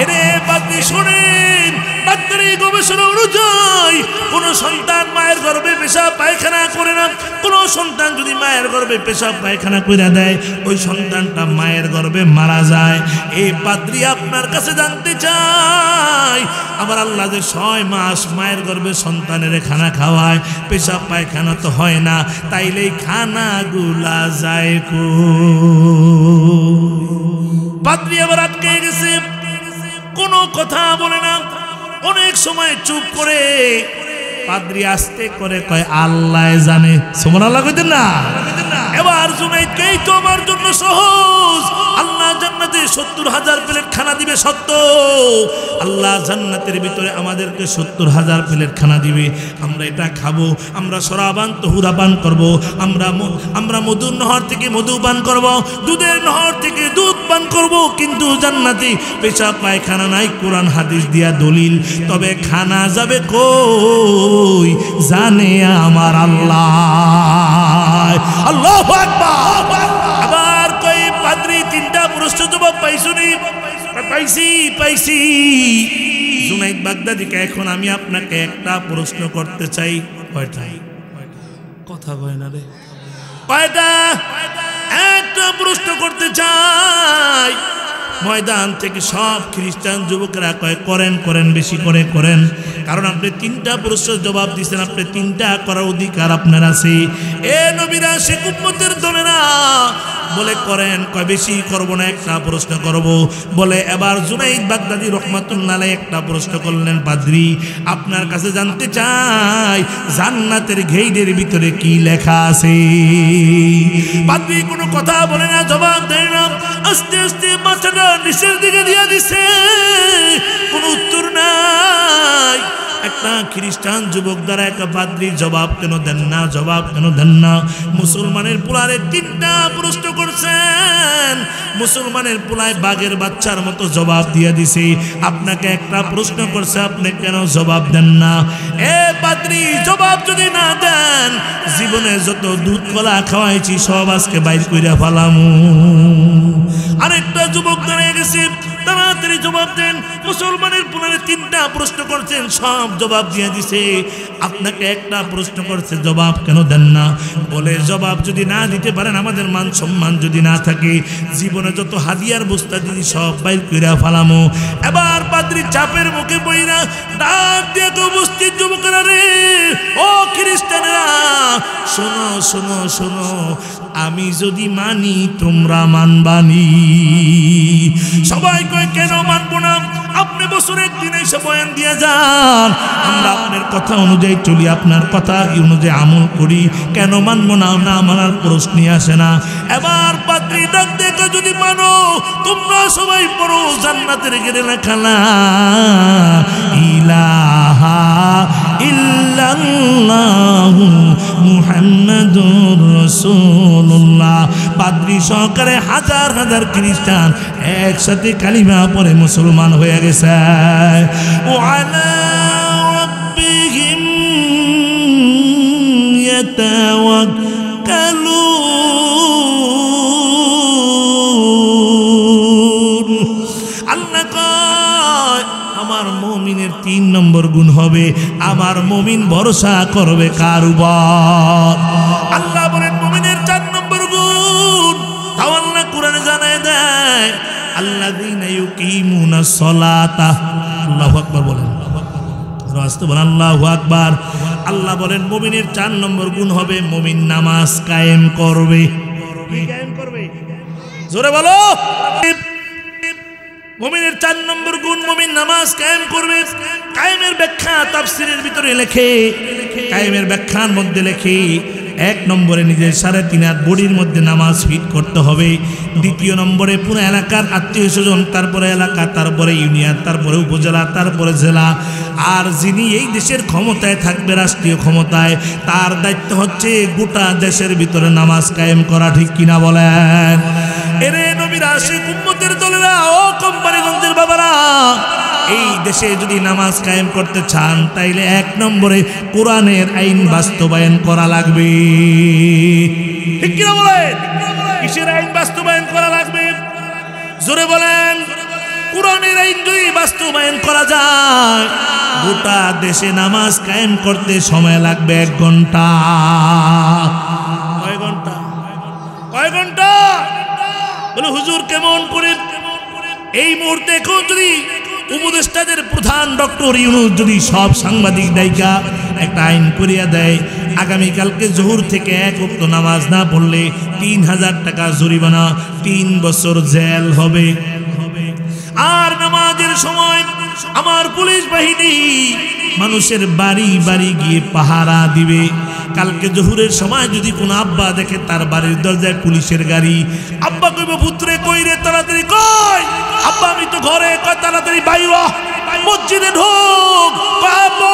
এরে পাদ্রী শুনেন, ডাক্তারি গবেষণা অনুযায়ী কোন সন্তান মায়ের গর্ভে পেশাব পায়খানা করে না। কোন সন্তান যদি মায়ের গর্ভে পেশাব পায়খানা করে দেয়, ওই সন্তানটা মায়ের গর্ভে মারা যায়। এই পাদ্রী আপনার কাছে জানতে চাই, আমার আল্লাহ যে 6 মাস মায়ের গর্ভে সন্তানের খানা খাওয়ায়, পেশাব পায়খানা তো হয় না, তাইলে খানাগুলা যায় কই? পাদ্রী আবার আটকে গেছে, কোনো কথা বলে না। অনেক সময় চুপ করে পাদ্রী আস্তে করে কয় আল্লাহ জানে। সুবহানাল্লাহ কইতেন না? এবার জুনাইদকে এই তো আমার জন্য সহজ, আল্লাহ জান্নাতে 70,000 প্লেট খানা দিবে। সত্য, আল্লাহ জান্নাতের ভিতরে আমাদেরকে 70,000 প্লেট খানা দিবে। আমরা এটা খাবো, আমরা শরাবান তহুরা পান করবো, আমরা মধুর নহর থেকে মধু পান করব, দুধের নহর থেকে দুধ পান করব। কিন্তু জান্নাতে পেশাব পায়খানা নাই, কোরআন হাদিস দিয়া দলিল। তবে খানা যাবে কই জানে আমার আল্লাহ। আল্লাহু আকবার। আবার কই পাদ্রী তিনটা প্রশ্ন জবাব পাইছুনি? পাইছি। জুনাইদ বাগদাদিকে এখন আমি আপনাকে একটা প্রশ্ন করতে চাই। কয়টা? কথা কয় না রে। কয়টা? একটা প্রশ্ন করতে চাই। ময়দান থেকে সব খ্রিস্টান যুবকরা কয় করেন, বেশি করে করেন। কারণ আপনি তিনটা প্রশ্নের জবাব দিচ্ছেন, আপনি তিনটা করার অধিকার আপনার আছে। এ নবীরা সে উম্মতের দলেরা বলে করেন, কয় বেশি করব না, একটা প্রশ্ন করব। বলে এবার জুনাইদ বাগদাদি রহমাতুল্লাহ আলাইহি একটা প্রশ্ন করলেন, পাদ্রী আপনার কাছে জানতে চাই জান্নাতের গেইটের ভিতরে কি লেখা আছে? পাদ্রী কোনো কথা বলে না, জবাব দেয় না, আস্তে আস্তে মাথাটা নিচের দিকে দিয়ে দিছে, কোনো উত্তর নাই। একটা খ্রিস্টান যুবক দ্বারা একটা পাদ্রী জবাব কেন দেন না? মুসলমানের পোলারে তিনটা প্রশ্ন করছেন, মুসলমানের পোলায় বাঘের বাচ্চার মতো জবাব দিয়ে দিছে। আপনাকে একটা প্রশ্ন করছে, আপনি কেন জবাব দেন না? এ পাদ্রী জবাব যদি না দেন, জীবনে যত দুধ কলা খাওয়াইছি সব আজকে বাইর কইরা ফেলামু। আরেকটা যুবক দাঁড়িয়ে গেছে, তাড়াতাড়ি জবাব দেন। মুসলমানের পুনরে তিনটা প্রশ্ন করছেন, সব জবাব দিয়ে দিছে। আপনাকে একটা প্রশ্ন করছে, জবাব কেন দেন না? বলে জবাব যদি না দিতে পারেন, আমাদের মান সম্মান যদি না থাকে, জীবনে যত হাদিয়ার বস্তা দিদি সব বাইর কইরা ফালামো। এবার পাদ্রী চাপের মুখে বইরা ডাক দিয়ে তো উপস্থিত যুবকেরা, রে ও খ্রিস্টানেরা, শোনো, আমি যদি মানি তোমরা মানবানি। সবাই কয় কেন মানবো না? আপনি বছরে একদিন এসে বয়ান দিয়ে যান, আমরা আপনার কথা অনুযায়ী চলি, আপনার কথা অনুযায়ী আমল করি, কেন মানবো না? না মানার প্রশ্নই আসে না। এবার পাদ্রী ডাক দেখে, যদি মানো তোমরা সবাই পড়ো জান্নাতের গেটে লেখা লা ইলাহা ইল্লাল্লাহু মুহাম্মাদুর রাসূলুল্লাহ। পাদ্রী সহকারে হাজার হাজার খ্রিস্টান একসাথে কালিমা পড়ে মুসলমান হয়ে গেছে। ওয়ালা রাব্বিহিম ইয়াতাওয়াক্কালুন। আল্লাহ কয় আমার মুমিনের 3 নম্বর গুণ হবে, আমার মুমিন ভরসা করবে কার উপর? আল্লাহ বলেন মুমিনের 4 নম্বর গুণ, তাও আল্লাহ কোরআনে জানায় দেয়, আল্লাযীনা ইউকিমুনাস সালাতা। আল্লাহু আকবার বলেন, রাস্তে বলেন আল্লাহু আকবার। আল্লাহ বলেন মুমিনের 4 নম্বর গুণ হবে, মুমিন নামাজ কায়েম করবে। কি কায়েম করবে? জোরে বলো। মুমিনের 4 নম্বর গুণ, মুমিন নামাজ কায়েম করবে। কায়েমের ব্যাখ্যা তাফসীরের ভিতরে লেখে, কায়েমের ব্যাখ্যার মধ্যে লেখে, 1 নম্বরে নিজের 3.5 হাত বডির মধ্যে নামাজ ফিট করতে হবে। 2 নম্বরে পুরো এলাকার আত্মীয় স্বজন, তারপরে এলাকা, তারপরে ইউনিয়ন, তারপরে উপজেলা, তারপরে জেলা। আর যিনি এই দেশের ক্ষমতায় থাকবে, রাষ্ট্রীয় ক্ষমতায়, তার দায়িত্ব হচ্ছে গোটা দেশের ভিতরে নামাজ কায়েম করা। ঠিক কিনা বলেন? এরে নবীর আশিক উম্মতের দলেরা, ও কোম্পানিগঞ্জের বাবারা, এই দেশে যদি নামাজ কায়েম করতে চান, তাইলে 1 নম্বরে কোরআনের আইন বাস্তবায়ন করা লাগবে। ঠিক কিনা বলেন? কিসের আইন বাস্তবায়ন করা লাগবে? জোরে বলেন। কোরআনের আইন যদি বাস্তবায়ন করা যায়, গোটা দেশে নামাজ কায়েম করতে সময় লাগবে 1 ঘন্টা। কয় ঘন্টা? বলে হুজুর কেমন করে? এই মুহূর্তে এখন যদি উপদেষ্টাদের প্রধান ডক্টর ইউনূস যদি সব সাংবাদিক দায়িকা একটা আইন করিয়া দেয়, আগামীকালকে জোহর থেকে 1 ওয়াক্ত নামাজ না পড়লে 3000 টাকা জরিমানা, 3 বছর জেল হবে। আর নামাজের সময় আমার পুলিশ বাহিনী মানুষের বাড়ি বাড়ি গিয়ে পাহারা দিবে। কালকে জোহরের সময় যদি কোনো আব্বা দেখে তার বাড়ির দরজায় পুলিশের গাড়ি, আব্বা কইব পুত্রে কই রে, তাড়াতাড়ি কই। আব্বা আমি তো ঘরে, কয় তাড়াতাড়ি বাইর হ, মসজিদে ঢোক।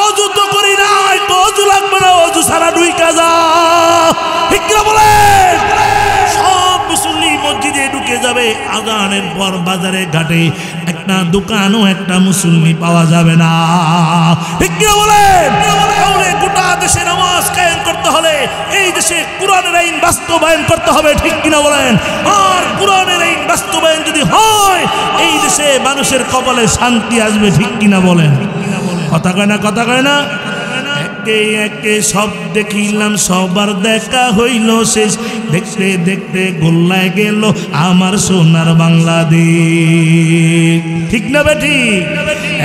অজু তো করি নাই, অজু লাগবে না, অজু সারা ঢুইকা যা। ঠিক না বলেন? সব মুসল্লি মসজিদে ঢুকে যাবে। আজানের পর বাজারে ঘাটে একটা দোকানও একটা মুসল্লি পাওয়া যাবে না। ঠিক না বলেন? তাহলে গোটা দেশে নামাজ কায়েম করতে হলে এই দেশে কোরআনের আইন বাস্তবায়ন করতে হবে। ঠিক কিনা বলেন? আর কোরআনের আইন বাস্তবায়ন যদি হয় এই দেশে মানুষের কপালে শান্তি আসবে। ঠিক কিনা বলেন? কথা কয় না? কথা কয় না? একে একে সব দেখিলাম, সবার দেখা হইল শেষ। দেখতে দেখতে গোল্লায় গেল আমার সোনার বাংলাদেশ। ঠিক না বেটি?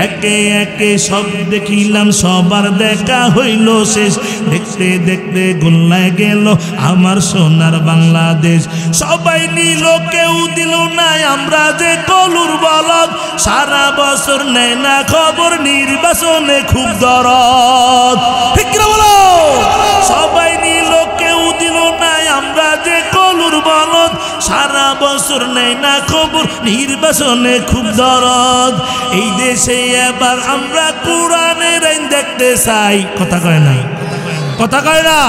একে একে সব দেখিলাম, সবার দেখা হইল শেষ। দেখতে দেখতে গোল্লায় গেল আমার সোনার বাংলাদেশ। সবাই নিল, কেউ দিল না, আমরা যে কলুর বলদ। সারা বছর নেয় না খবর, নির্বাচনে খুব দরদ। ঠিক না বলো? সবাই নিল, কেউ দিল না, আমরা যে কলুর বলদ। সারা বছর নেয় না খবর, নির্বাচনে খুব দরদ। এই দেশে এবার আমরা কোরআনের আইন দেখতে চাই। কথা কয় না? কথা কয় না?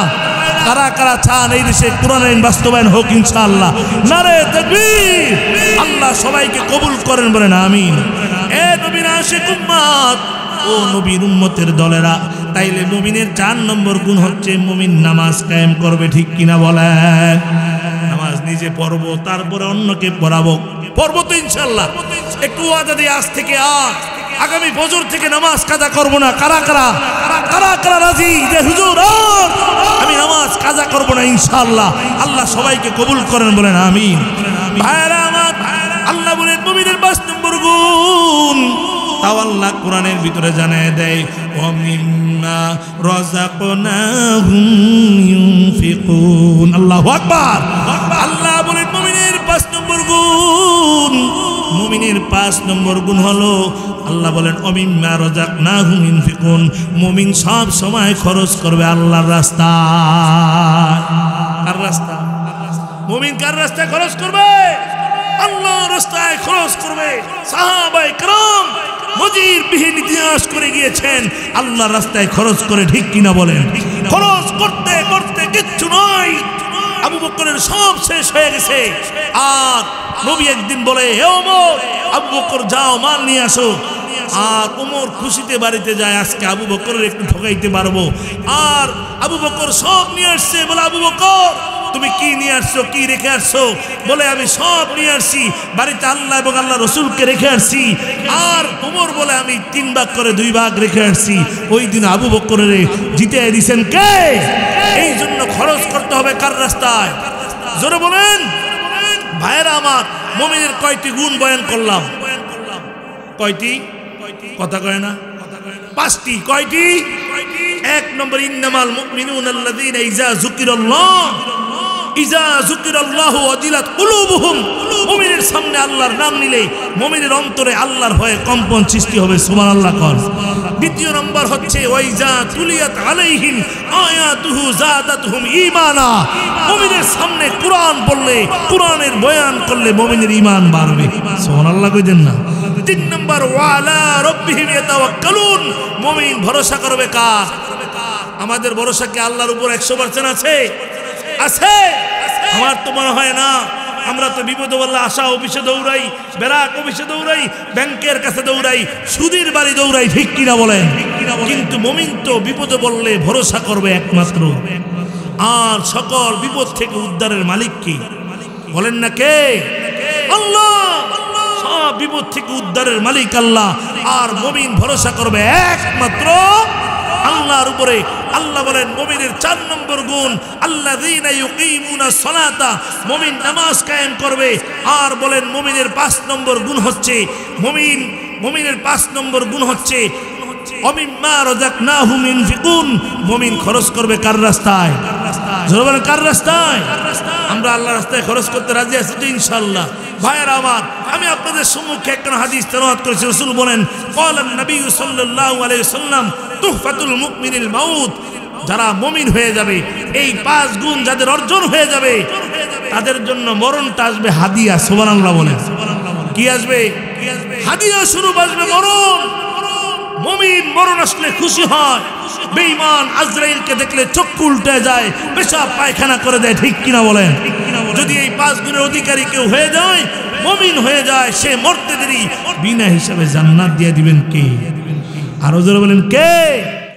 কারা কারা চান এই দেশে কোরআনের আইন বাস্তবায়ন হোক ইনশাআল্লাহ? নারে তাকবীর! আল্লাহ সবাইকে কবুল করেন, বলেন আমিন। এ নবীর আশিক উম্মত, ও নবীর উম্মতের দলেরা, তাইলে মুমিনের 4 নম্বর গুণ হচ্ছে মুমিন নামাজ কায়েম করবে। ঠিক কিনা বলেন? নামাজ নিজে পড়বো, তারপরে অন্যকে পড়াবো। পড়বো তো ইনশাআল্লাহ। একটু ওয়াদা দিয়ে আজ থেকে আগামী ফজর থেকে নামাজ কাজা করবো না। কারা কারা কারা কারা রাজি যে হুজুর আমি নামাজ কাজা করবো না ইনশাআল্লাহ? আল্লাহ সবাইকে কবুল করেন, বলেন আমিন। ভাইরা আমার, আল্লাহ বলেন মুমিনের 5 নম্বর গুণ, তাও আল্লাহ কোরআনের ভিতরে জানায় দেয়, ওয়ামিম্মা রাযাকনাহুম ইউনফিকুন। আল্লাহু আকবার। আল্লাহ বলেন মুমিনের 5 নম্বর গুণ, মুমিনের 5 নম্বর গুণ হলো, আল্লাহ বলেন ওয়ামিম্মা রাযাকনাহুম ইউনফিকুন। মুমিন সব সময় খরচ করবে আল্লাহর রাস্তায়। কার রাস্তা? মুমিন কার রাস্তায় খরচ করবে? আল্লাহর রাস্তায় খরচ করবে। সাহাবায়ে কেরাম মজির বিহীন ইতিহাস করে গিয়েছেন, আল্লাহর রাস্তায় খরচ করে। ঠিক কিনা বলেন? খরচ করতে করতে কিচ্ছু নয়, আবু বকরের সব শেষ হয়ে গেছে। আর নবী একদিন বলে, হে ওমর, আবু বকর যাও মাল নিয়ে আসো। আর ওমর খুশিতে বাড়িতে যায়, আজকে আবু বকরের একটু ঠকাইতে পারবো। আর আবু বকর সব নিয়ে আসছে। বলে, আবু বকর তুমি কি নিয়ে আসছো, কি রেখে আসছো? বলে, আমি সব নিয়ে আসছি, বাড়িতে আল্লাহ এবং আল্লাহ রসুলকে রেখে আসছি। আর ওমর বলে, আমি 3 ভাগ করে 2 ভাগ রেখে আসছি। ওই দিন আবু বকরের জিতে দিয়েছেন কে? এই জন্য খরচ করতে হবে কার রাস্তায়? জোরে বলেন। ভাইয়েরা আমার, মুমিনের কয়টি গুণ বয়ান করলাম? কয়টি? কথা কয় না? 5টি। কয়টি? 1 নম্বর, ইন্নামাল মুমিনুনা আল্লাযীনা ইযা যুকিরাল্লাহু ওয়াজিলাত কুলুবুহুম। মুমিনের সামনে আল্লাহর নাম নিলে মুমিনের অন্তরে আল্লাহর ভয়ে কম্পন সৃষ্টি হবে। সুবহানাল্লাহ কর। 2 নম্বর হচ্ছে ওয়াইজা তুলিয়াত আলাইহিম আয়াতুহু যাদাতুহুম ঈমানা। মুমিনের সামনে কোরআন বললে, কোরআনের বয়ান করলে মুমিনের ঈমান বাড়বে। সুবহানাল্লাহ কইদেন না? 3 নম্বর, ওয়ালা রাব্বিহিম ইয়াতাওয়াক্কালুন। মুমিন ভরসা করবে কার? আমাদের ভরসা কি আল্লাহর উপর 100% আছে? আছে? আমার তো মনে হয় না। আমরা তো বিপদে বললে আশা অফিসে দৌড়াই, ব্যারাক অফিসে দৌড়াই, ব্যাংকের কাছে দৌড়াই, সুদীর বাড়ি দৌড়াই। ঠিক কিনা বলেন? কিন্তু মুমিন তো বিপদে বললে ভরসা করবে একমাত্র। আর সকল বিপদ থেকে উদ্ধারের মালিক কি? বলেন না কে? আল্লাহ। সব বিপদ থেকে উদ্ধারের মালিক আল্লাহ। আর মুমিন ভরসা করবে একমাত্র আল্লাহর উপরে। আল্লাহ বলেন মুমিনের 4 নম্বর গুণ, আল্লাযীনা ইউকিমুনাস সালাতা। মুমিন নামাজ কায়েম করবে। আর বলেন মুমিনের 5 নম্বর গুণ হচ্ছে, মুমিনের 5 নম্বর গুণ হচ্ছে ওমিম্মা রাযাকনাহুম ইউনফিকুন, মুমিন খরচ করবে কার রাস্তায়? জোরে বলেন কার রাস্তায়? আমরা আল্লাহর রাস্তায় খরচ করতে রাজি আছি তো ইনশাআল্লাহ। ভাইয়েরা আমার, আমি আপনাদের সম্মুখে একটা হাদিস তেলাওয়াত করেছি। রাসূল বলেন, ক্বালান নবী সাল্লাল্লাহু আলাইহি ওয়াসাল্লাম, তুহফাতুল মুমিনিল মাউত, যারা মুমিন হয়ে যাবে, এই 5 গুণ যাদের অর্জন হয়ে যাবে, তাদের জন্য মরণটা আসবে হাদিয়া। সুবহানাল্লাহ বলেন। কি আসবে? হাদিয়া স্বরূপ আসবে মরণ। মুমিন মরণ আসলে খুশি হয়, বেঈমান আজরাইলকে দেখলে চক্ষু উল্টে যায়, পেশাব পায়খানা করে দেয়। ঠিক কিনা বলেন? যদি এই 5 গুণের অধিকারী কেউ হয়ে যায়, মুমিন হয়ে যায়, সে মরতে দেরি বিনা হিসাবে জান্নাত দিয়ে দিবেন কে? আরো জোরে বলেন কে?